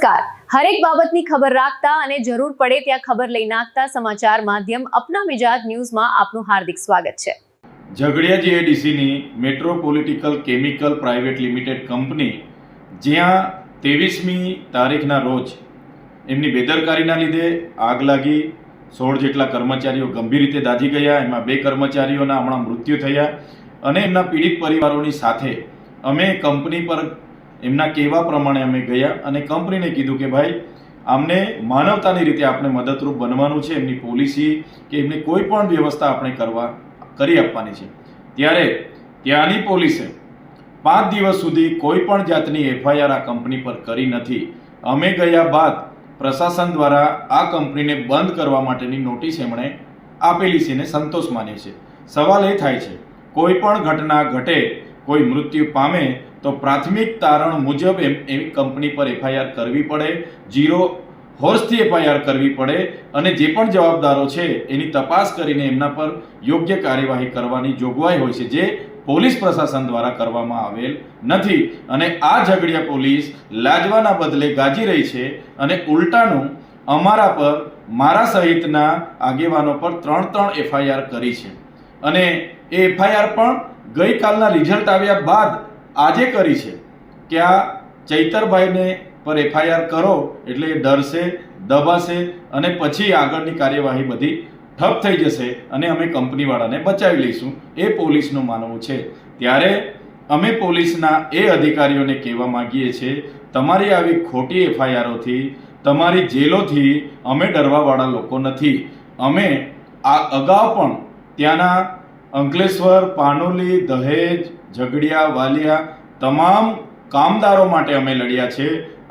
નમસ્કાર. હરેક બાબતની ખબર રાખતા અને જરૂર પડે ત્યાં ખબર લઈ નાખતા સમાચાર માધ્યમ અપના મિજાજ ન્યૂઝમાં આપનું હાર્દિક સ્વાગત છે. ઝઘડિયા જીઆઈડીસીની metropolitical chemical private limited company જ્યાં 23મી તારીખના રોજ એમની બેદરકારીના લીધે આગ લાગી, 16 જેટલા કર્મચારીઓ ગંભીર રીતે દાઝી ગયા. એમાં 2 કર્મચારીઓના હમણાં મૃત્યુ થયા અને એમના પીડિત પરિવારોની સાથે અમે કંપની પર એમના કહેવા પ્રમાણે અમે ગયા અને કંપનીને કીધું કે ભાઈ આમને માનવતાની રીતે આપણે મદદરૂપ બનવાનું છે, એમની પોલિસી કે એમની કોઈ પણ વ્યવસ્થા આપણે કરી આપવાની છે. ત્યારે ત્યાંની પોલીસે 5 દિવસ સુધી કોઈ પણ જાતની એફઆઈઆર આ કંપની પર કરી નથી. અમે ગયા બાદ પ્રશાસન દ્વારા આ કંપનીને બંધ કરવા માટેની નોટિસ એમણે આપેલી છે અને સંતોષ માન્યો છે. સવાલ એ થાય છે, કોઈ પણ ઘટના ઘટે, કોઈ મૃત્યુ પામે તો પ્રાથમિક તારણ મુજબ એવી કંપની પર એફઆઈઆર કરવી પડે, 0 હોર્સથી એફઆઈઆર કરવી પડે અને જે પણ જવાબદારો છે એની તપાસ કરીને એમના પર યોગ્ય કાર્યવાહી કરવાની જોગવાઈ હોય છે, જે પોલીસ પ્રશાસન દ્વારા કરવામાં આવેલ નથી. અને આ ઝઘડિયા પોલીસ લાજવાના બદલે ગાજી રહી છે અને ઉલટાનું અમારા પર, મારા સહિતના આગેવાનો પર 3 એફઆઈઆર કરી છે. અને એ એફઆઈઆર પણ ગઈકાલના રિઝલ્ટ આવ્યા બાદ આજે કરી છે કે આ ચૈતરભાઈને પર એફઆઈઆર કરો એટલે એ ડરશે, દબાશે અને પછી આગળની કાર્યવાહી બધી ઠપ થઈ જશે અને અમે કંપનીવાળાને બચાવી લઈશું, એ પોલીસનું માનવું છે. ત્યારે અમે પોલીસના એ અધિકારીઓને કહેવા માંગીએ છીએ, તમારી આવી ખોટી એફઆઈઆરોથી, તમારી જેલોથી અમે ડરવાવાળા લોકો નથી. અમે આ અગાઉ પણ ત્યાંના અંકલેશ્વર, પાનોલી, દહેજ, ઝઘડિયા, વાલિયા તમામ કામદારો માટે અમે લડ્યા છે,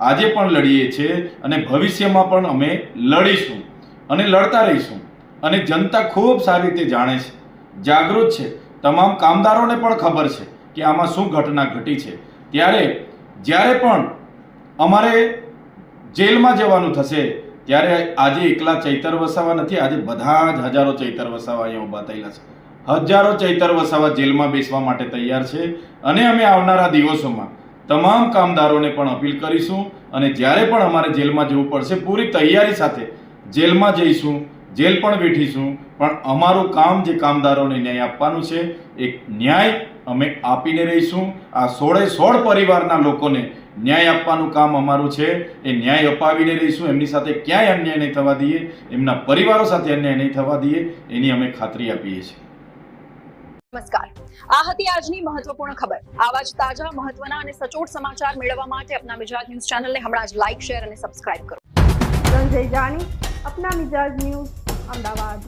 આજે પણ લડીએ છીએ અને ભવિષ્યમાં પણ અમે લડીશું અને લડતા રહીશું. અને જનતા ખૂબ સારી રીતે જાણે છે, જાગૃત છે, તમામ કામદારોને પણ ખબર છે કે આમાં શું ઘટના ઘટી છે. ત્યારે જ્યારે પણ અમારે જેલમાં જવાનું થશે ત્યારે આજે એકલા ચૈતર વસાવા નથી, આજે બધા જ હજારો ચૈતર વસાવા અહીંયા ઊભા થયેલા છે. હજારો ચૈતર વસાવા જેલમાં બેસવા માટે તૈયાર છે અને અમે આવનારા દિવસોમાં તમામ કામદારોને પણ અપીલ કરીશું અને જ્યારે પણ અમારે જેલમાં જવું પડશે પૂરી તૈયારી સાથે જેલમાં જઈશું, જેલ પણ બેઠીશું, પણ અમારું કામ જે કામદારોને ન્યાય આપવાનું છે એ ન્યાય અમે આપીને રહીશું. આ 16 પરિવારના લોકોને ન્યાય આપવાનું કામ અમારું છે, એ ન્યાય અપાવીને રહીશું. એમની સાથે ક્યાંય અન્યાય નહીં થવા દઈએ, એમના પરિવારો સાથે અન્યાય નહીં થવા દઈએ, એની અમે ખાતરી આપીએ છીએ. નમસ્કાર. આ હતી આજની મહત્વપૂર્ણ ખબર. આવા જ તાજા, મહત્વના અને સચોટ સમાચાર મેળવવા માટે અપના મિજાજ ન્યૂઝ ચેનલને હમણાં જ લાઈક, શેર અને સબસ્ક્રાઇબ કરો. સંજય જાની, અપના મિજાજ ન્યૂઝ, અમદાવાદ.